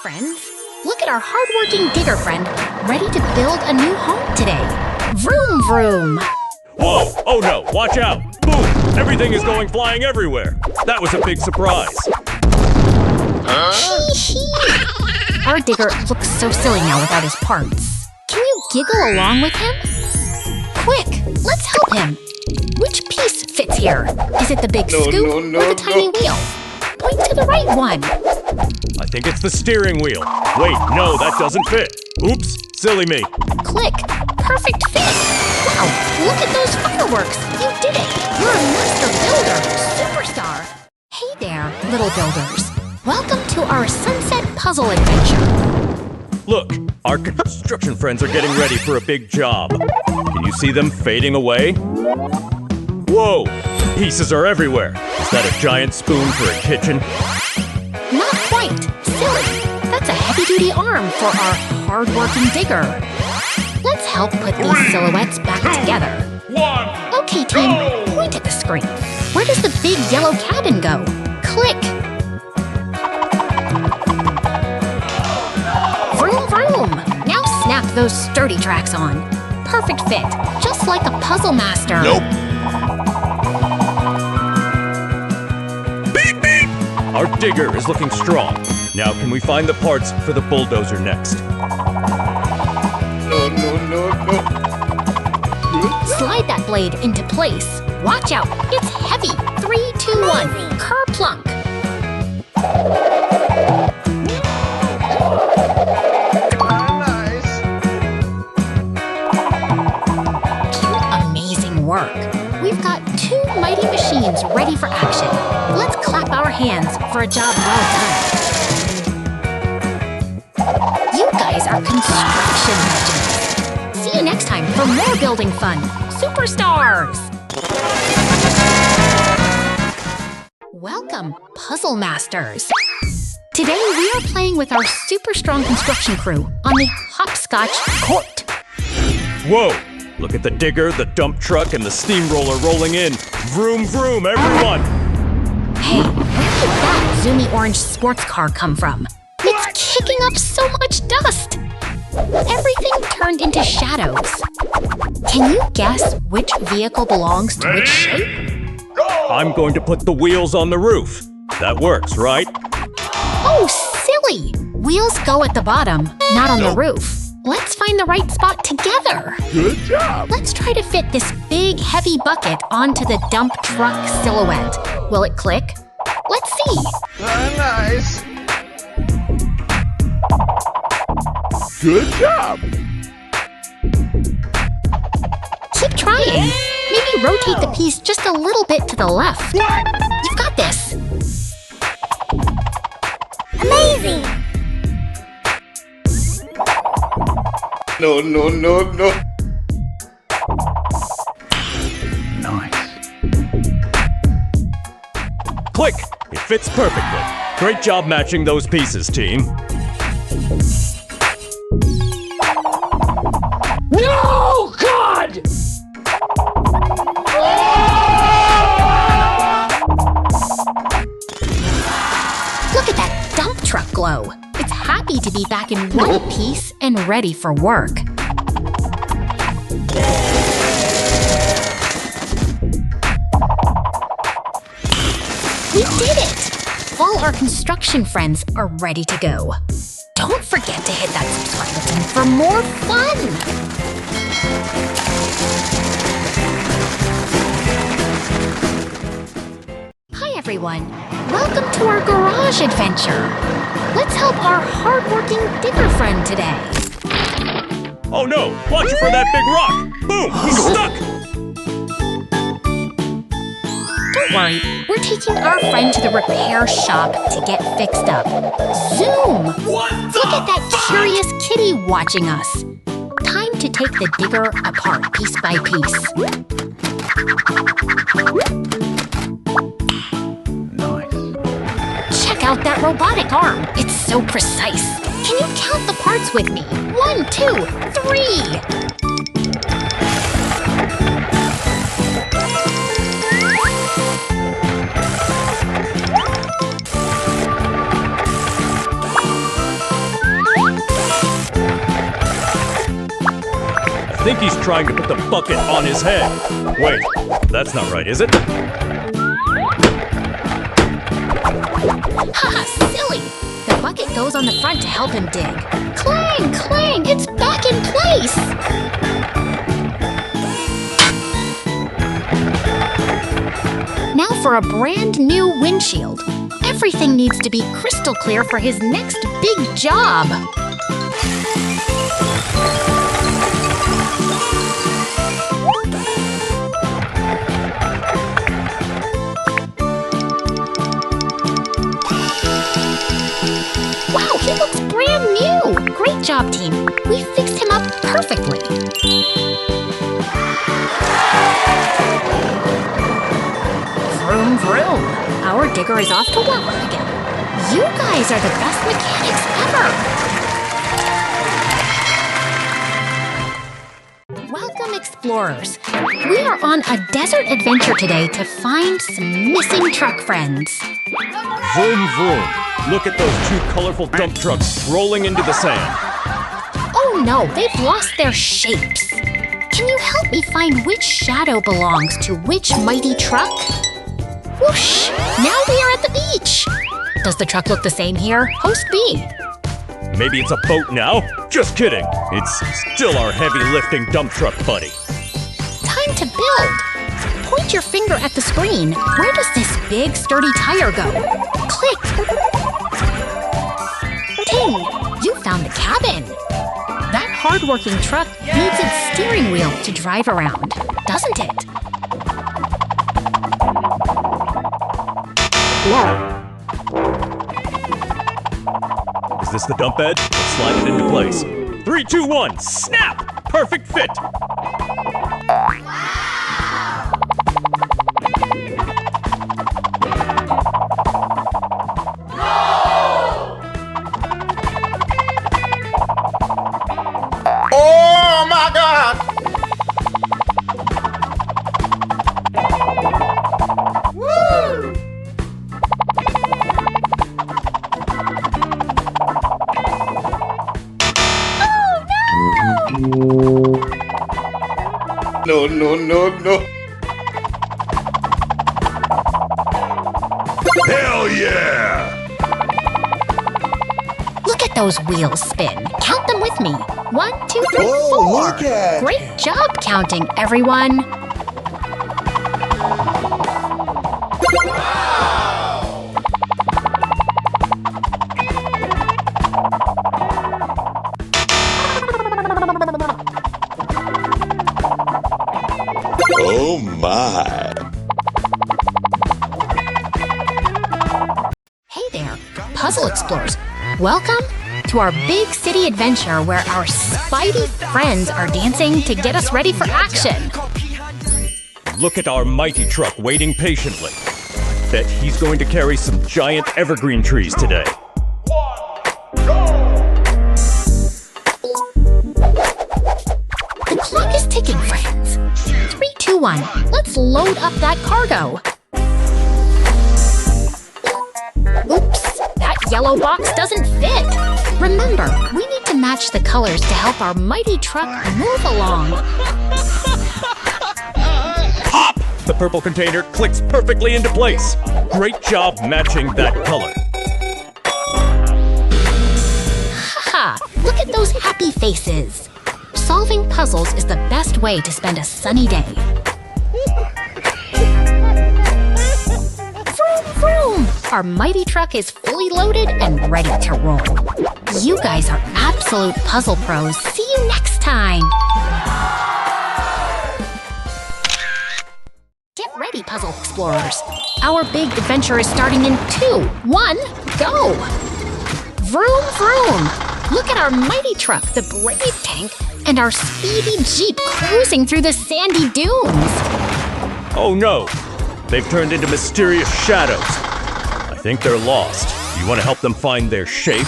friends. Look at our hardworking digger friend, ready to build a new home today. Vroom, vroom. Whoa! Oh no! Watch out! Boom! Everything is going flying everywhere. That was a big surprise. Our digger looks so silly now without his parts. Can you giggle along with him? Quick, let's help him. Which piece fits here? Is it the big scoop or the tiny wheel? Point to the right one. I think it's the steering wheel. Wait, no, that doesn't fit. Oops, silly me. Click. Perfect fit. Wow, look at those fireworks. You did it. You're a master builder. Superstar. Hey there, little builders. Welcome to our sunset puzzle adventure. Look, our construction friends are getting ready for a big job. Can you see them fading away? Whoa, pieces are everywhere. Is that a giant spoon for a kitchen? Not quite. Silly. That's a heavy-duty arm for our hard-working digger. Let's help put these silhouettes back together. Okay, team, point at the screen. Where does the big yellow cabin go? Click. Vroom, vroom. Now snap those sturdy tracks on. Perfect fit, just like a puzzle master. Nope. Beep, beep. Our digger is looking strong. Now can we find the parts for the bulldozer next? No. Slide that blade into place. Watch out, it's heavy. 3, 2, 1, kerplunk. Nice. Amazing work. We've got 2 mighty machines ready for action. Let's clap our hands for a job well done. You guys are construction legends. See you next time for more building fun. Superstars! Welcome, Puzzle Masters. Today we are playing with our super strong construction crew on the hopscotch court. Whoa! Look at the digger, the dump truck, and the steamroller rolling in. Vroom, vroom, everyone! Hey, where did that zoomy orange sports car come from? It's kicking up so much dust! Everything turned into shadows. Can you guess which vehicle belongs to which shape? I'm going to put the wheels on the roof. That works, right? Oh, silly! Wheels go at the bottom, not on the roof. Let's find the right spot together. Good job. Let's try to fit this big, heavy bucket onto the dump truck silhouette. Will it click? Let's see. Nice. Good job. Keep trying. Maybe rotate the piece just a little bit to the left. You've got this. Amazing! No. Nice. Click! It fits perfectly. Great job matching those pieces, team. No, God! Look at that dump truck glow. It's happy to be back in one piece and ready for work. We did it! All our construction friends are ready to go. Don't forget to hit that subscribe button for more fun! Hi everyone! Welcome to our garage adventure! Let's help our hardworking digger friend today. Oh no! Watch for that big rock! Boom! He's stuck! Don't worry, we're taking our friend to the repair shop to get fixed up. Zoom! Look at that curious kitty watching us. Time to take the digger apart piece by piece. Nice. Check out that robotic arm. It's so precise. Can you count the parts with me? 1, 2, 3! think he's trying to put the bucket on his head. Wait, that's not right, is it? Haha, silly! The bucket goes on the front to help him dig. Clang, clang! It's back in place! Now for a brand new windshield. Everything needs to be crystal clear for his next big job. Wow, he looks brand new! Great job, team. We fixed him up perfectly. Vroom, vroom. Our digger is off to work again. You guys are the best mechanics ever! Welcome, explorers. We are on a desert adventure today to find some missing truck friends. Vroom, vroom. Look at those two colorful dump trucks rolling into the sand. Oh no, they've lost their shapes. Can you help me find which shadow belongs to which mighty truck? Whoosh! Now we are at the beach! Does the truck look the same here? Host B. Maybe it's a boat now? Just kidding. It's still our heavy-lifting dump truck buddy. Time to build! Point your finger at the screen. Where does this big, sturdy tire go? Click! Ting! You found the cabin! That hard-working truck needs its steering wheel to drive around, doesn't it? Is this the dump bed? Let's slide it into place. 3, 2, 1, snap! Perfect fit! Oh my God! Woo! No, no, no, no. Hell yeah! Look at those wheels spin. Count them with me. 1, 2, 3, 4. Look at Great job counting, everyone. Oh my! Hey there, puzzle explorers. Welcome to our big city adventure where our Spidey friends are dancing to get us ready for action. Look at our mighty truck waiting patiently. Bet he's going to carry some giant evergreen trees today. The clock is ticking, friends. 3, 2, 1. Let's load up that cargo. Oops, that yellow box doesn't fit. Remember, we need to match the colors to help our mighty truck move along. Pop! The purple container clicks perfectly into place. Great job matching that color. Haha, look at those happy faces. Solving puzzles is the best way to spend a sunny day. Vroom, vroom! Our mighty truck is fully loaded and ready to roll. You guys are absolute puzzle pros. See you next time! Get ready, puzzle explorers. Our big adventure is starting in 2, 1, go! Vroom, vroom! Look at our mighty truck, the brave tank, and our speedy Jeep cruising through the sandy dunes. Oh no! They've turned into mysterious shadows. I think they're lost. You want to help them find their shape?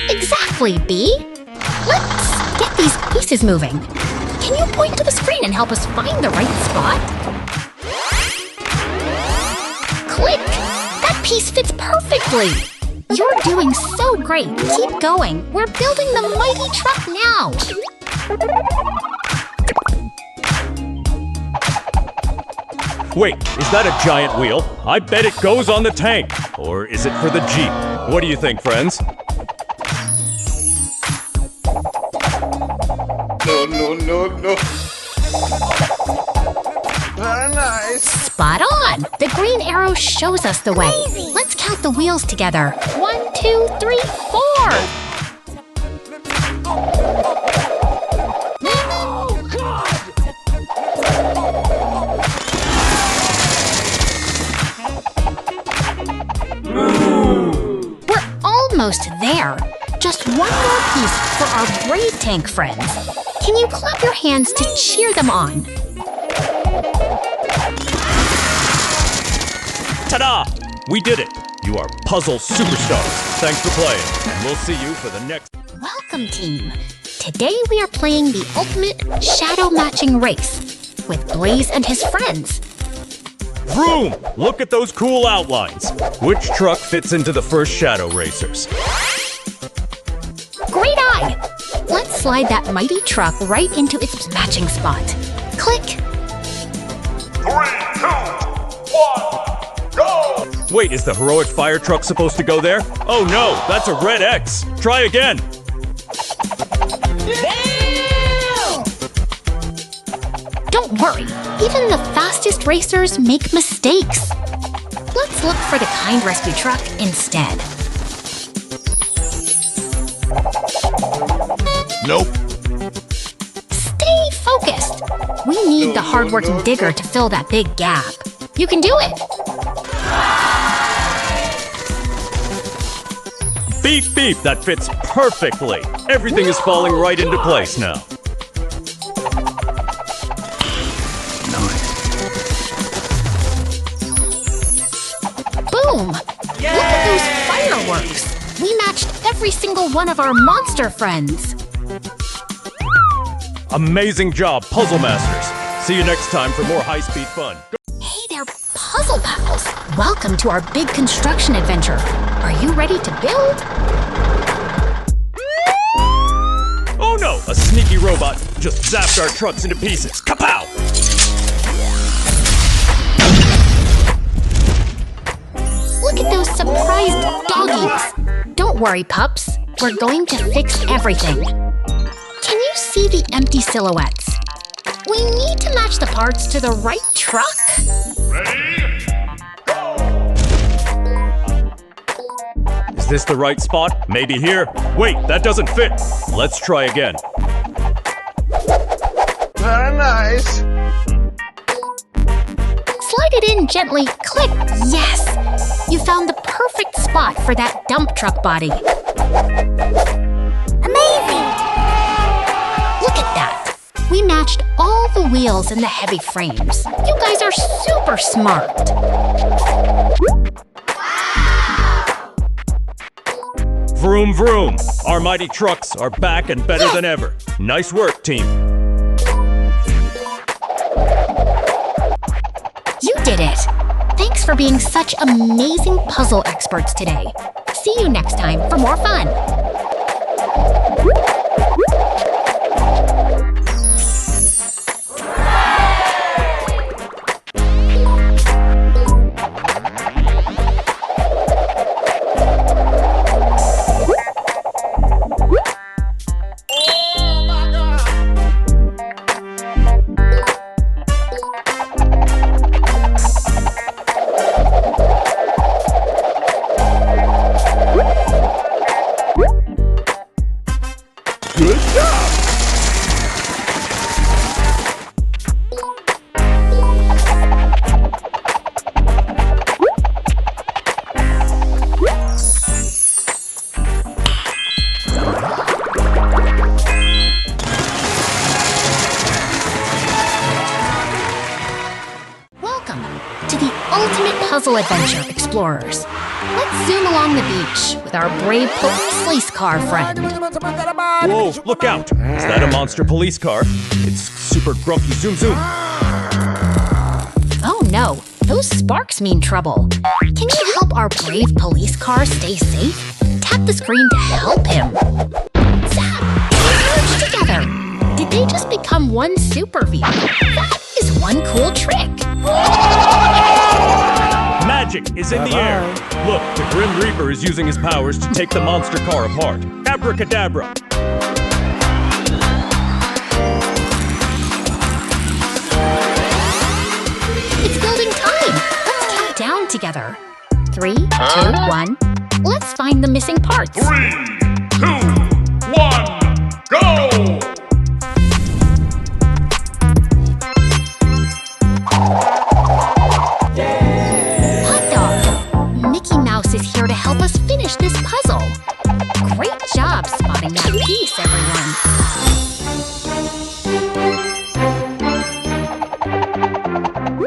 Exactly, B. Let's get these pieces moving. Can you point to the screen and help us find the right spot? Click! That piece fits perfectly. You're doing so great. Keep going. We're building the mighty truck now. Wait, is that a giant wheel? I bet it goes on the tank. Or is it for the Jeep? What do you think, friends? No. Very nice. Spot on! The green arrow shows us the way. Let's count the wheels together. 1, 2, 3, 4! Oh, God! We're almost there. Just one more piece for our brave tank friends. Can you clap your hands to cheer them on? Ta-da! We did it! You are puzzle superstars. Thanks for playing. And we'll see you for the next... Welcome, team. Today we are playing the ultimate shadow matching race with Blaze and his friends. Vroom! Look at those cool outlines. Which truck fits into the first shadow racers? Great eye! Let's slide that mighty truck right into its matching spot. Click! 3, 2, 1, go! Wait, is the heroic fire truck supposed to go there? Oh no, that's a red X. Try again. Don't worry, even the fastest racers make mistakes. Let's look for the kind rescue truck instead. Nope. Stay focused. We need the hardworking digger to fill that big gap. You can do it. Beep, beep, that fits perfectly. Everything is falling right into place now. Boom! Look at those fireworks. We matched every single one of our monster friends. Amazing job, Puzzle Masters. See you next time for more high-speed fun. Hey there, puzzle pals. Welcome to our big construction adventure. Are you ready to build? Oh no, a sneaky robot just zapped our trucks into pieces. Kapow! Look at those surprised doggies. Don't worry, pups. We're going to fix everything. Can you see the empty silhouettes? We need to match the parts to the right truck. Is this the right spot? Maybe here? Wait, that doesn't fit. Let's try again. Very nice. Slide it in gently. Click. Yes! You found the perfect spot for that dump truck body. Amazing! Look at that. We matched all the wheels and the heavy frames. You guys are super smart. Vroom, vroom. Our mighty trucks are back and better than ever. Nice work, team. You did it! Thanks for being such amazing puzzle experts today. See you next time for more fun. Good job! Welcome to the ultimate puzzle adventure, explorers. Let's zoom along the beach with our brave police car friend. Whoa, look out! Is that a monster police car? It's super grumpy. Zoom, zoom. Oh no, those sparks mean trouble. Can you help our brave police car stay safe? Tap the screen to help him. Zap! Merge together. Did they just become one super vehicle? That is one cool trick. magic is in the air. Look, the Grim Reaper is using his powers to take the monster car apart. Abracadabra. It's building time. Let's count down together. 3, 2, 1. Let's find the missing parts. 3, 2, 1, go! Hot dog! Mickey Mouse is here to help us finish this puzzle. Great job spotting that piece, everyone.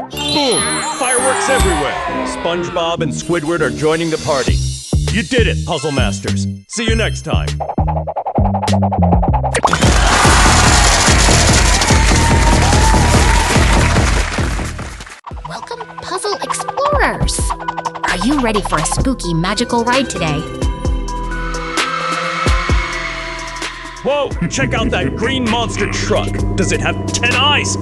Boom! Fireworks everywhere. SpongeBob and Squidward are joining the party. You did it, Puzzle Masters. See you next time. Welcome, Puzzle Explorers! Are you ready for a spooky, magical ride today? Whoa! Check out that green monster truck. Does it have 10 eyes?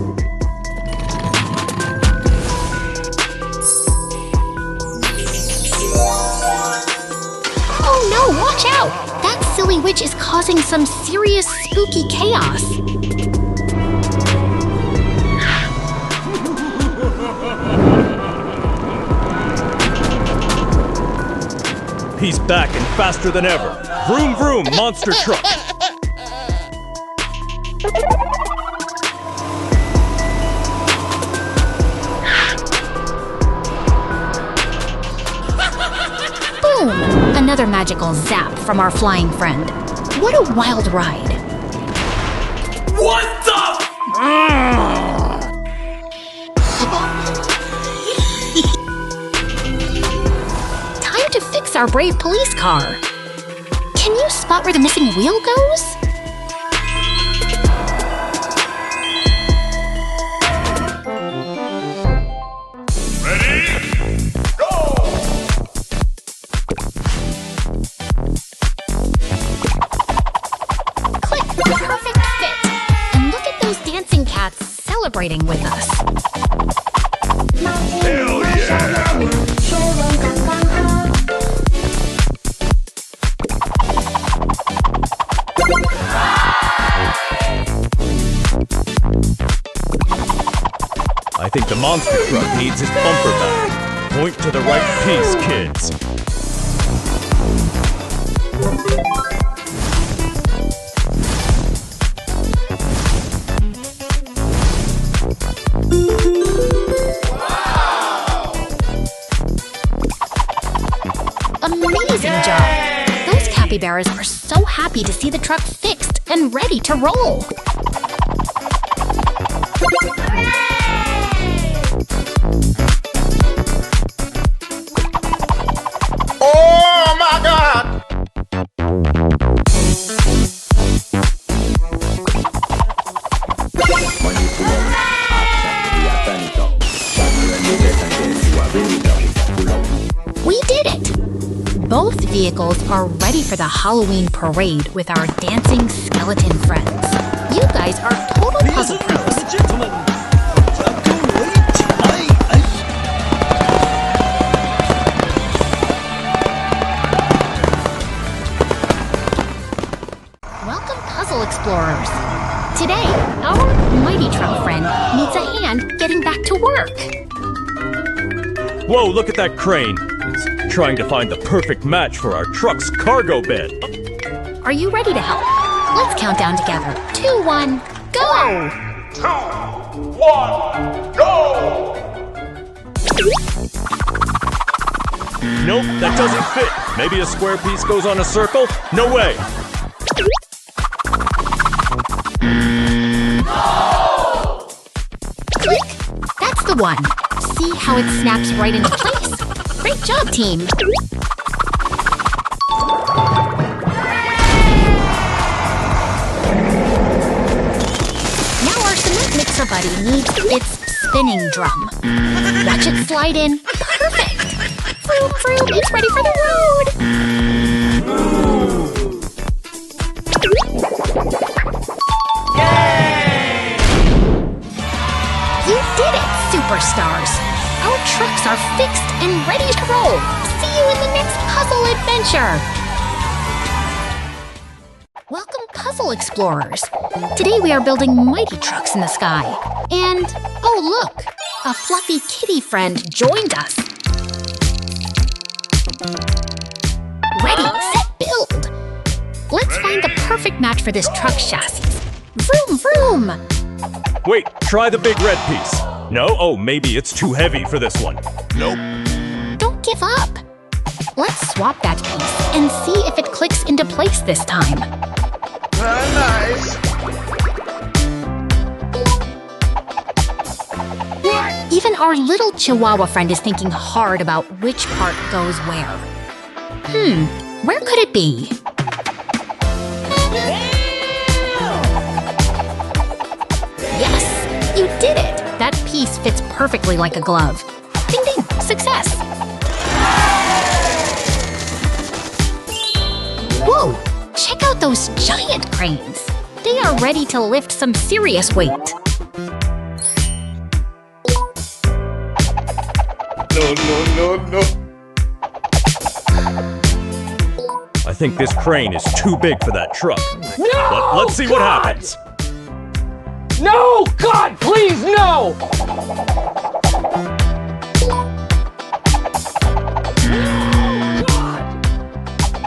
Oh no, watch out! That silly witch is causing some serious spooky chaos. He's back and faster than ever. Vroom vroom, monster truck. Boom! Another magical zap from our flying friend. What a wild ride. What the? Time to fix our brave police car. Can you spot where the missing wheel goes? Ready? Go! Click, perfect fit. And look at those dancing cats celebrating with us. Hell yeah! I think the monster truck needs his bumper back. Point to the right piece, kids. Amazing job! Those capybaras are so happy to see the truck fixed and ready to roll. Oh my God! We did it! Both vehicles are ready for the Halloween parade with our dancing skeleton friends. You guys are total puzzle pros. Gentlemen, Welcome, Puzzle Explorers. Today, our mighty truck friend needs a hand getting back to work. Whoa, look at that crane. It's trying to find the perfect match for our truck's cargo bed. Are you ready to help? Let's count down together. 2, 1, go! 2, 1, go! Nope, that doesn't fit. Maybe a square piece goes on a circle? No way. Click! That's the one. See how it snaps right into place? Great job, team! Now our cement mixer buddy needs its spinning drum. Watch it slide in. Perfect! Vroom, vroom, it's ready for the road! You did it, superstars! Our trucks are fixed and ready to roll. See you in the next puzzle adventure! Welcome, puzzle explorers. Today we are building mighty trucks in the sky. And, oh look, a fluffy kitty friend joined us. Ready, set, build! Let's find the perfect match for this truck chassis. Vroom, vroom! Wait, try the big red piece. No? Oh, maybe it's too heavy for this one. Nope. Don't give up. Let's swap that piece and see if it clicks into place this time. Nice. Even our little Chihuahua friend is thinking hard about which part goes where. Where could it be? Yes, you did it! That piece fits perfectly like a glove. Ding ding, success! Whoa, check out those giant cranes. They are ready to lift some serious weight. No. I think this crane is too big for that truck. No! Let's see what happens. No! God, please, no!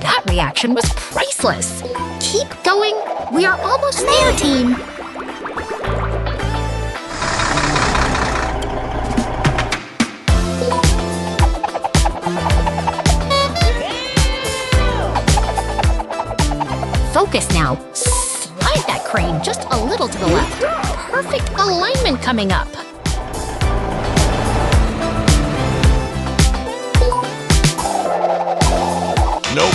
That reaction was priceless. Keep going. We are almost there, team. Focus now. Slide that crane just a little to the left. Perfect alignment coming up. Nope.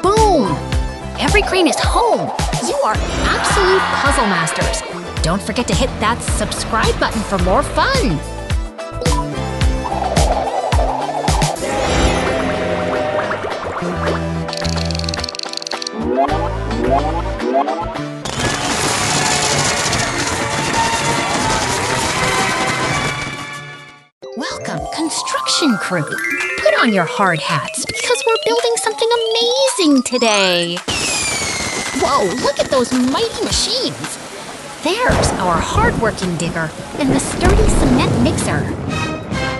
Boom! Every crane is home. You are absolute puzzle masters. Don't forget to hit that subscribe button for more fun. Welcome, construction crew. Put on your hard hats because we're building something amazing today. Whoa, look at those mighty machines. There's our hard-working digger and the sturdy cement mixer.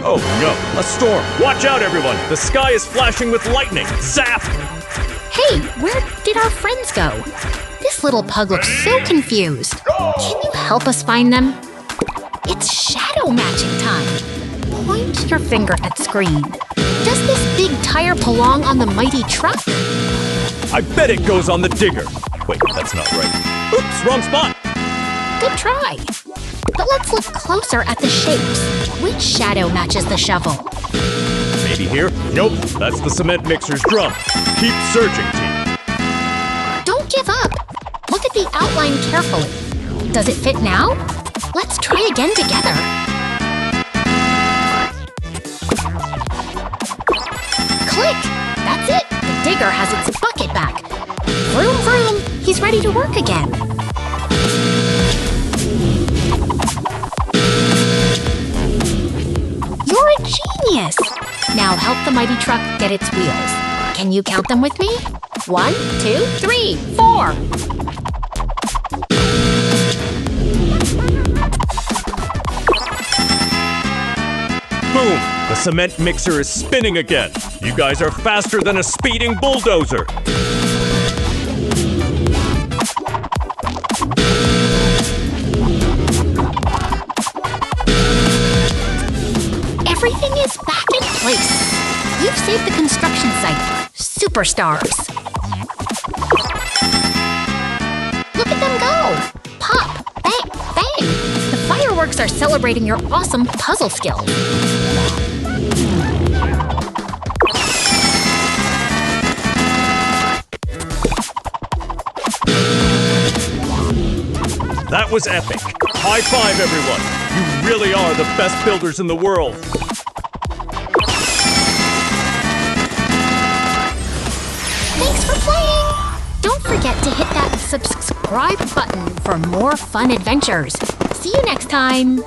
Oh no, a storm. Watch out, everyone. The sky is flashing with lightning. Zap! Hey, where did our friends go? This little pug looks so confused. Can you help us find them? It's shadow matching time. Point your finger at screen. Does this big tire belong on the mighty truck? I bet it goes on the digger. Wait, that's not right. Oops, wrong spot. Good try. But let's look closer at the shapes. Which shadow matches the shovel? Maybe here? Nope, that's the cement mixer's drum. Keep searching, team. Don't give up. Look at the outline carefully. Does it fit now? Let's try again together. Click! That's it! The digger has its bucket back. Vroom vroom! He's ready to work again. You're a genius! Now help the mighty truck get its wheels. Can you count them with me? 1, 2, 3, 4. Boom! The cement mixer is spinning again. You guys are faster than a speeding bulldozer. Everything is back in place. You've saved the construction site. Superstars. Look at them go. Pop, bang, bang. The fireworks are celebrating your awesome puzzle skills. That was epic. High five, everyone. You really are the best builders in the world. Thanks for playing! Don't forget to hit that subscribe button for more fun adventures. See you next time.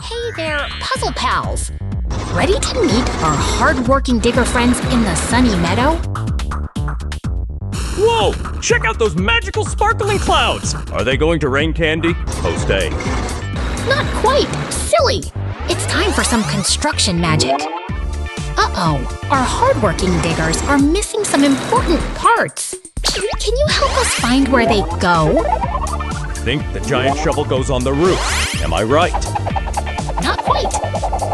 Hey there, puzzle pals. Ready to meet our hard-working digger friends in the sunny meadow? Whoa! Check out those magical sparkling clouds! Are they going to rain candy? Post A. Not quite. Silly. It's time for some construction magic. Uh-oh. Our hardworking diggers are missing some important parts. Can you help us find where they go? I think the giant shovel goes on the roof. Am I right? Not quite.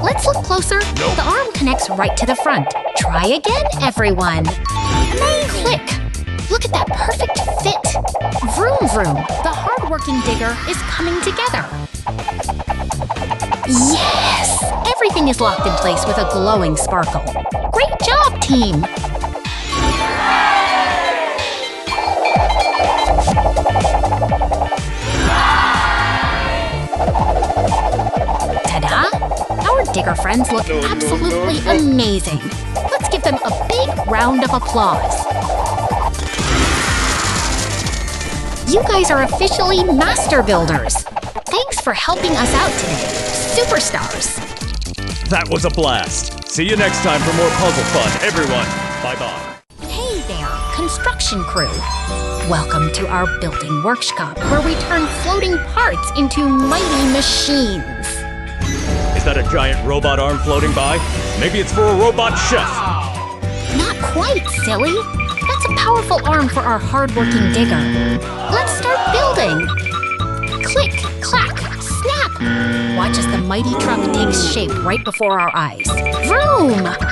Let's look closer. Nope. The arm connects right to the front. Try again, everyone. Click. Look at that perfect fit. Vroom vroom. The hardworking digger is coming together. Yes! Everything is locked in place with a glowing sparkle. Great job, team! Ta-da! Our digger friends look absolutely amazing. Let's give them a big round of applause. You guys are officially master builders. Thanks for helping us out today, superstars. That was a blast. See you next time for more puzzle fun, everyone. Bye-bye. Hey there, construction crew. Welcome to our building workshop where we turn floating parts into mighty machines. Is that a giant robot arm floating by? Maybe it's for a robot chef. Not quite, silly. That's a powerful arm for our hardworking digger. Let's start building. Click, clack, snap. Watch as the mighty truck takes shape right before our eyes. Vroom! Look at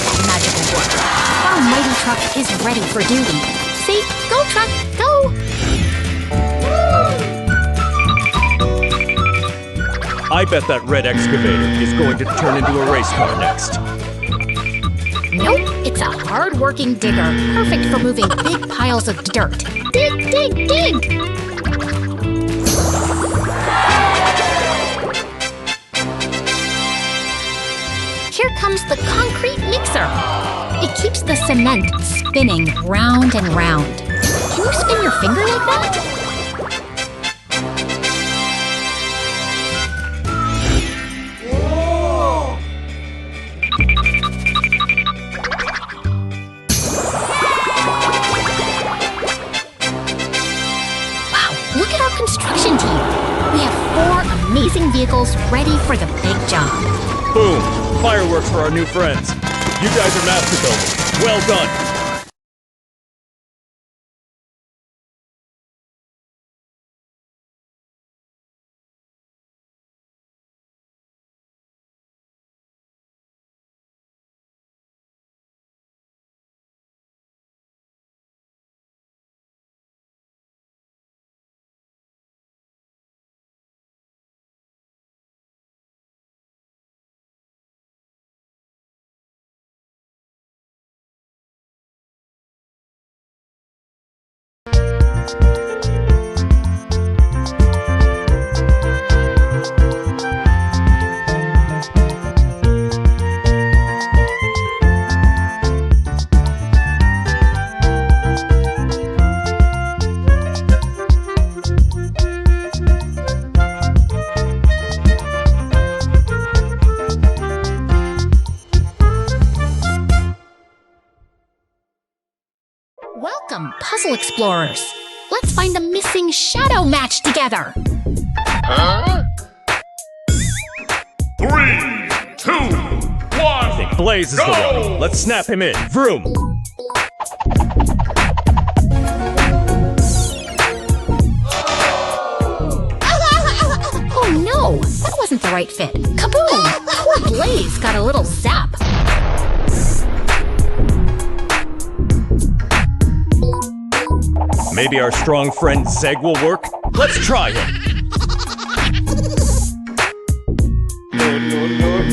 that magical work. Our mighty truck is ready for duty. See? Go, truck, go! I bet that red excavator is going to turn into a race car next. Nope, it's a hard-working digger, perfect for moving big piles of dirt. Dig, dig, dig! Here comes the concrete mixer. It keeps the cement spinning round and round. Can you spin your finger like that? Look at our construction team. We have 4 amazing vehicles ready for the big job. Boom! Fireworks for our new friends. You guys are master builders. Well done. Welcome, puzzle explorers. Let's find the missing shadow match together. 3, 2, 1. I think Blaze is the one. Let's snap him in. Vroom! Oh no, that wasn't the right fit. Kaboom! Poor Blaze got a little zap. Maybe our strong friend Zeg will work? Let's try him!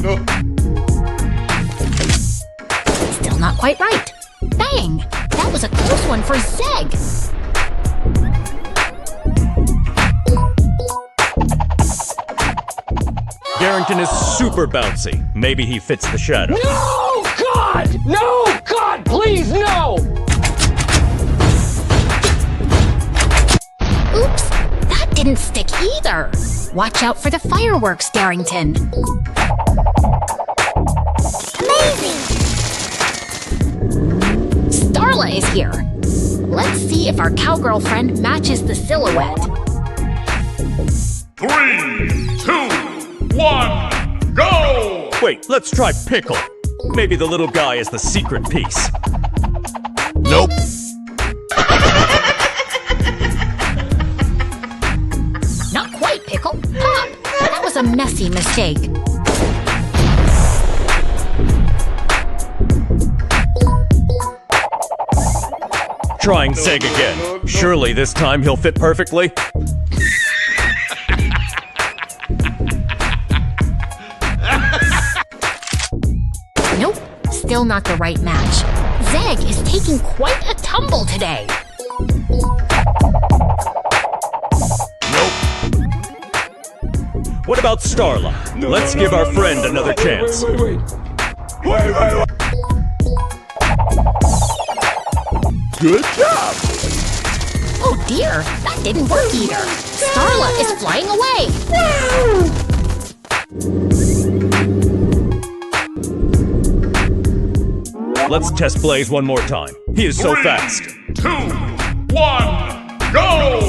No. Still not quite right. Bang! That was a close one for Zeg. Garrington is super bouncy. Maybe he fits the shadow. No, God! No, God, please, no! Oops, that didn't stick either. Watch out for the fireworks, Darrington. Amazing! Starla is here. Let's see if our cowgirl friend matches the silhouette. 3, 2, 1, go! Wait, let's try Pickle. Maybe the little guy is the secret piece. Nope. Not quite, Pickle. Pop! That was a messy mistake. Trying Zeg again. Surely this time he'll fit perfectly. Nope, still not the right match. Zeg is taking quite a tumble today. What about Starla? Let's give our friend another chance. Wait. Good job! Oh dear, that didn't work either. Starla is flying away. Let's test Blaze one more time. He is so 3, fast. 2, 1, go!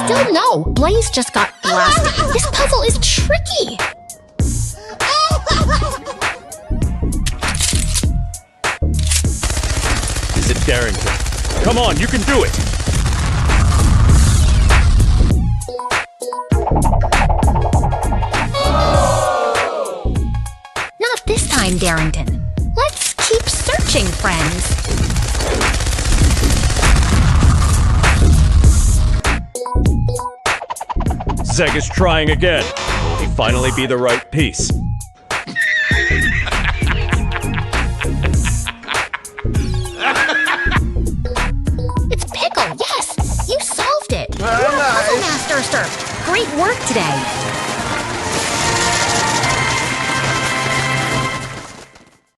Still no, Blaze just got blasted. This puzzle is tricky. Is it Darrington? Come on, you can do it! Not this time, Darrington. Let's keep searching, friends. Zeg is trying again. Will he finally be the right piece? It's Pickle, yes! You solved it! Very You're a puzzle nice. master, sir. Great work today.